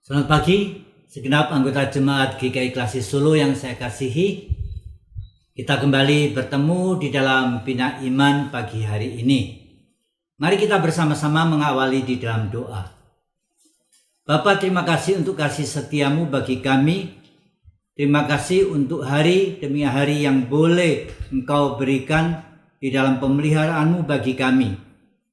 Selamat pagi, segenap anggota jemaat GKI Klasis Solo yang saya kasihi. Kita kembali bertemu di dalam Bina Iman pagi hari ini. Mari kita bersama-sama mengawali di dalam doa. Bapa, terima kasih untuk kasih setiamu bagi kami. Terima kasih untuk hari demi hari yang boleh Engkau berikan di dalam pemeliharaanmu bagi kami.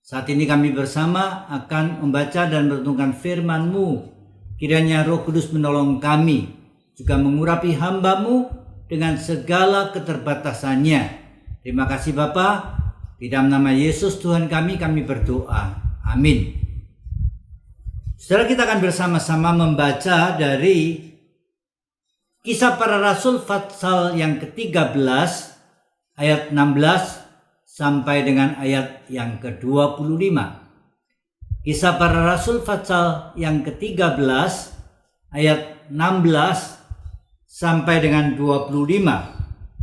Saat ini kami bersama akan membaca dan merenungkan firman-Mu. Kiranya Roh Kudus menolong kami, juga mengurapi hamba-Mu dengan segala keterbatasannya. Terima kasih Bapa. Di dalam nama Yesus Tuhan kami berdoa. Amin. Saudara, kita akan bersama-sama membaca dari Kisah Para Rasul pasal yang ke-13 ayat 16 sampai dengan ayat yang ke-25. Kisah Para Rasul pasal yang ke-13 ayat 16 sampai dengan 25.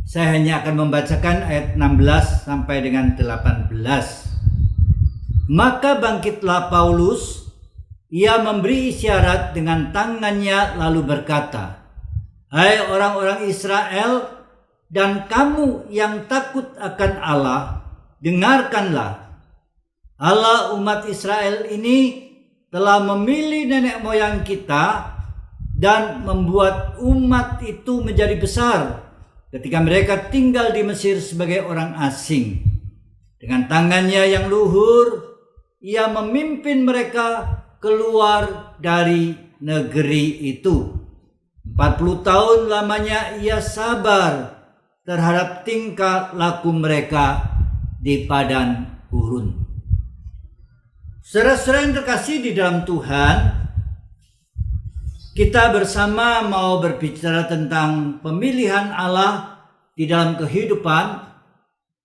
Saya hanya akan membacakan ayat 16 sampai dengan 18. Maka bangkitlah Paulus, ia memberi isyarat dengan tangannya lalu berkata, "Hai orang-orang Israel dan kamu yang takut akan Allah, dengarkanlah. Allah umat Israel ini telah memilih nenek moyang kita dan membuat umat itu menjadi besar ketika mereka tinggal di Mesir sebagai orang asing. Dengan tangannya yang luhur, ia memimpin mereka keluar dari negeri itu. 40 tahun lamanya ia sabar terhadap tingkah laku mereka di padang gurun." Saudara-saudara yang terkasih di dalam Tuhan, kita bersama mau berbicara tentang pemilihan Allah di dalam kehidupan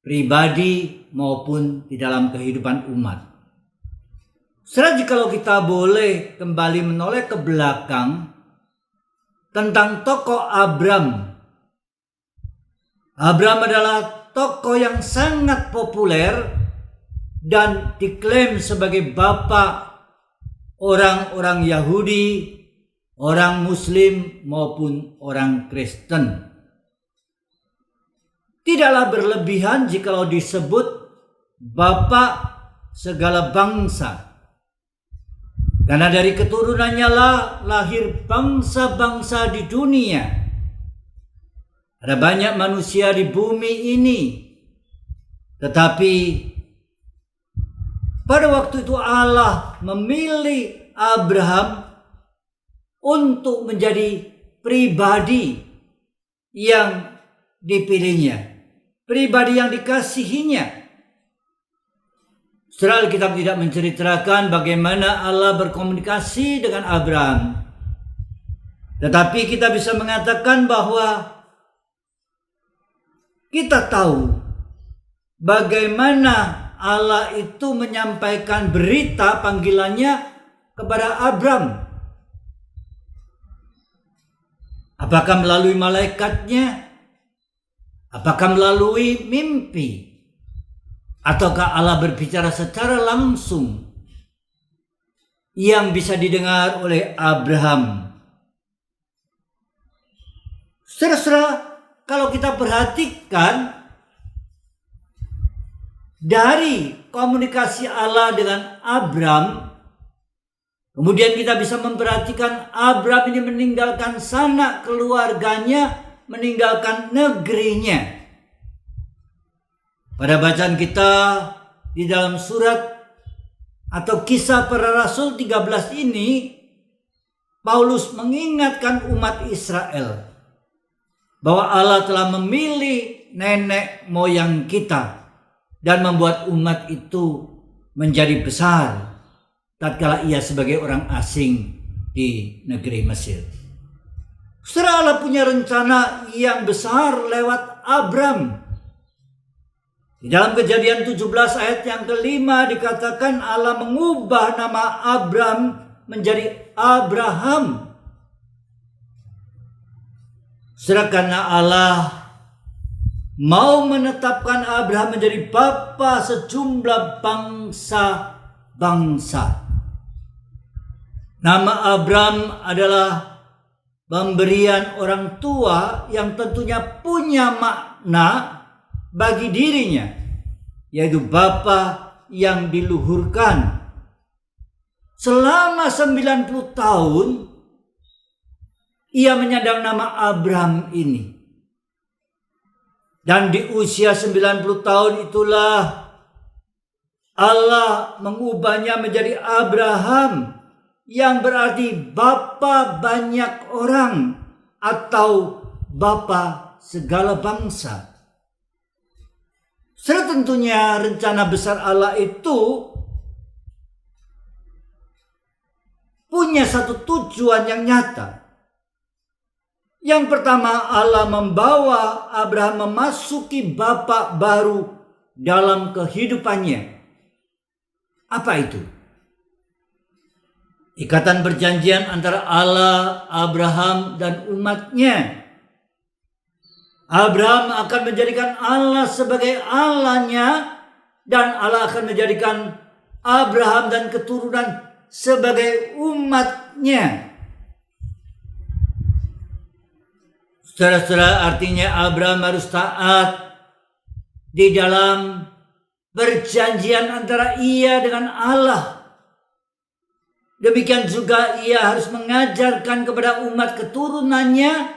pribadi maupun di dalam kehidupan umat. Saudara, jikalau kita boleh kembali menoleh ke belakang tentang tokoh Abram. Abram adalah tokoh yang sangat populer dan diklaim sebagai bapa orang-orang Yahudi, orang Muslim maupun orang Kristen. Tidaklah berlebihan jikalau disebut bapa segala bangsa, karena dari keturunannya lah lahir bangsa-bangsa di dunia. Ada banyak manusia di bumi ini, tetapi pada waktu itu Allah memilih Abraham untuk menjadi pribadi yang dipilihnya, pribadi yang dikasihinya. Setelah Alkitab tidak menceritakan bagaimana Allah berkomunikasi dengan Abraham, tetapi kita bisa mengatakan bahwa kita tahu bagaimana Allah itu menyampaikan berita panggilannya kepada Abram. Apakah melalui malaikatnya? Apakah melalui mimpi? Ataukah Allah berbicara secara langsung yang bisa didengar oleh Abraham? Saudara, kalau kita perhatikan dari komunikasi Allah dengan Abram, kemudian kita bisa memperhatikan Abram ini meninggalkan sanak keluarganya, meninggalkan negerinya. Pada bacaan kita di dalam surat atau Kisah Para Rasul 13 ini, Paulus mengingatkan umat Israel bahwa Allah telah memilih nenek moyang kita dan membuat umat itu menjadi besar tatkala ia sebagai orang asing di negeri Mesir. Saudara, Allah punya rencana yang besar lewat Abram. Di dalam Kejadian 17 ayat yang kelima dikatakan Allah mengubah nama Abram menjadi Abraham. Saudara, karena Allah mau menetapkan Abraham menjadi bapa sejumlah bangsa-bangsa. Nama Abram adalah pemberian orang tua yang tentunya punya makna bagi dirinya, yaitu bapa yang diluhurkan. Selama 90 tahun ia menyandang nama Abram ini. Dan di usia 90 tahun itulah Allah mengubahnya menjadi Abraham, yang berarti bapa banyak orang atau bapa segala bangsa. Tentunya rencana besar Allah itu punya satu tujuan yang nyata. Yang pertama, Allah membawa Abraham memasuki babak baru dalam kehidupannya. Apa itu? Ikatan perjanjian antara Allah, Abraham, dan umatnya. Abraham akan menjadikan Allah sebagai Allahnya, dan Allah akan menjadikan Abraham dan keturunan sebagai umatnya. Saudara-saudara, artinya Abraham harus taat di dalam perjanjian antara ia dengan Allah. Demikian juga ia harus mengajarkan kepada umat keturunannya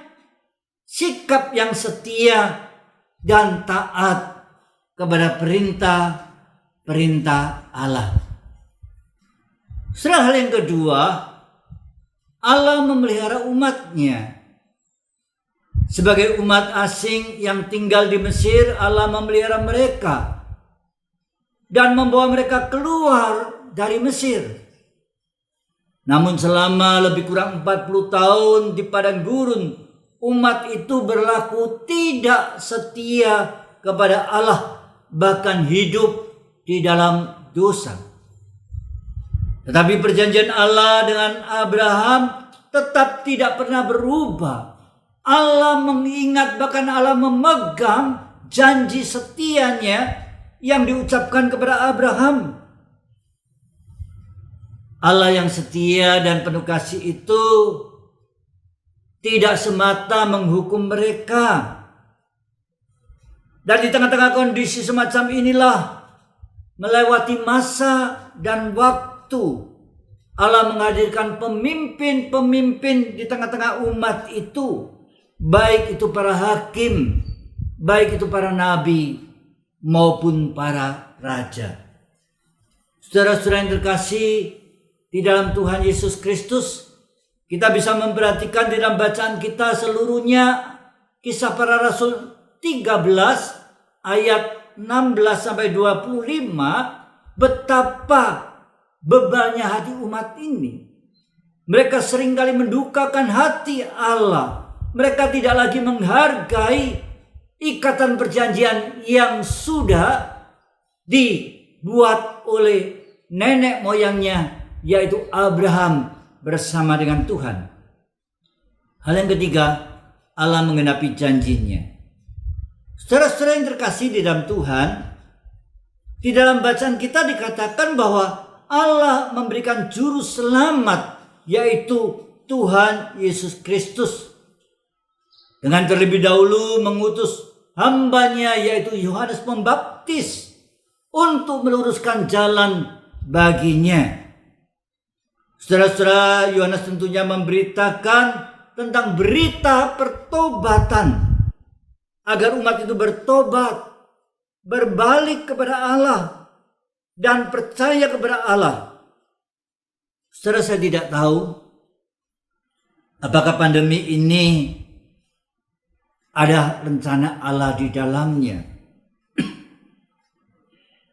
sikap yang setia dan taat kepada perintah-perintah Allah. Hal yang kedua, Allah memelihara umatnya. Sebagai umat asing yang tinggal di Mesir, Allah memelihara mereka dan membawa mereka keluar dari Mesir. Namun selama lebih kurang 40 tahun di padang gurun, umat itu berlaku tidak setia kepada Allah, bahkan hidup di dalam dosa. Tetapi perjanjian Allah dengan Abraham tetap tidak pernah berubah. Allah mengingat, bahkan Allah memegang janji setianya yang diucapkan kepada Abraham. Allah yang setia dan penuh kasih itu tidak semata menghukum mereka. Dan di tengah-tengah kondisi semacam inilah, melewati masa dan waktu, Allah menghadirkan pemimpin-pemimpin di tengah-tengah umat itu. Baik itu para hakim, baik itu para nabi, maupun para raja. Saudara-saudara yang terkasih di dalam Tuhan Yesus Kristus, kita bisa memperhatikan di dalam bacaan kita seluruhnya Kisah Para Rasul 13 ayat 16 sampai 25, betapa bebannya hati umat ini. Mereka seringkali mendukakan hati Allah. Mereka tidak lagi menghargai ikatan perjanjian yang sudah dibuat oleh nenek moyangnya, yaitu Abraham bersama dengan Tuhan. Hal yang ketiga, Allah menggenapi janjinya. Saudara-saudara yang terkasih di dalam Tuhan, di dalam bacaan kita dikatakan bahwa Allah memberikan juru selamat, yaitu Tuhan Yesus Kristus, dengan terlebih dahulu mengutus hambanya, yaitu Yohanes Pembaptis, untuk meluruskan jalan baginya. Saudara-saudara, Yohanes tentunya memberitakan tentang berita pertobatan, agar umat itu bertobat, berbalik kepada Allah, dan percaya kepada Allah. Saudara, saya tidak tahu apakah pandemi ini ada rencana Allah di dalamnya.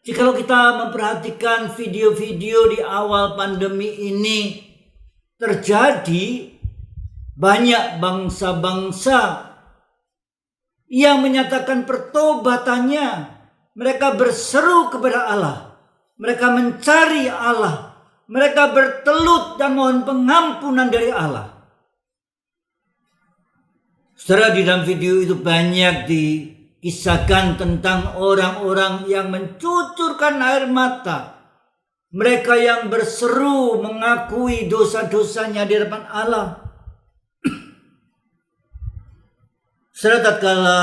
Jikalau kita memperhatikan video-video di awal pandemi ini, terjadi banyak bangsa-bangsa yang menyatakan pertobatannya. Mereka berseru kepada Allah, mereka mencari Allah, mereka bertelut dan mohon pengampunan dari Allah. Saudara, di dalam video itu banyak dikisahkan tentang orang-orang yang mencucurkan air mata, Mereka yang berseru mengakui dosa-dosanya di hadapan Allah. Tatkala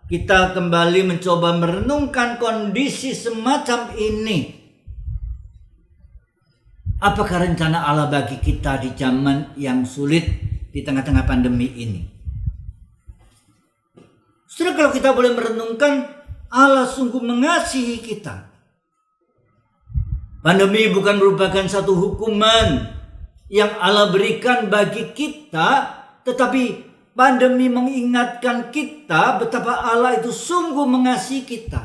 kita kembali mencoba merenungkan kondisi semacam ini, apakah rencana Allah bagi kita di zaman yang sulit di tengah-tengah pandemi ini? Saudara, kalau kita boleh merenungkan, Allah sungguh mengasihi kita. Pandemi bukan merupakan satu hukuman yang Allah berikan bagi kita, tetapi pandemi mengingatkan kita betapa Allah itu sungguh mengasihi kita.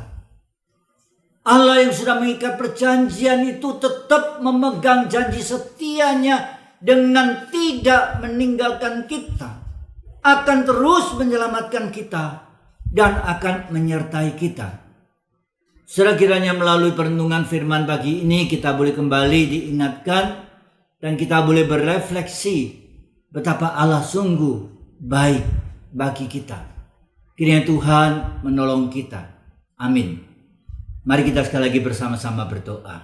Allah yang sudah mengikat perjanjian itu tetap memegang janji setianya dengan tidak meninggalkan kita. Akan terus menyelamatkan kita dan akan menyertai kita. Kiranya melalui perenungan firman pagi ini kita boleh kembali diingatkan dan kita boleh berefleksi betapa Allah sungguh baik bagi kita. Kiranya Tuhan menolong kita. Amin. Mari kita sekali lagi bersama-sama berdoa.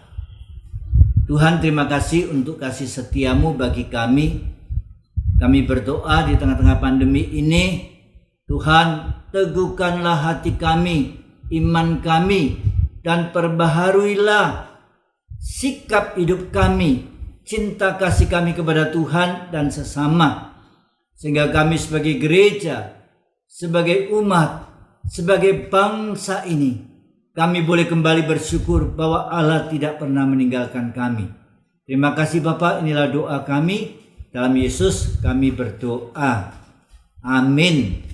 Tuhan, terima kasih untuk kasih setiamu bagi kami. Kami berdoa di tengah-tengah pandemi ini, Tuhan, teguhkanlah hati kami, iman kami, dan perbaharuilah sikap hidup kami, cinta kasih kami kepada Tuhan dan sesama. Sehingga kami sebagai gereja, sebagai umat, sebagai bangsa ini, kami boleh kembali bersyukur bahwa Allah tidak pernah meninggalkan kami. Terima kasih Bapak, inilah doa kami. Dalam Yesus kami berdoa. Amin.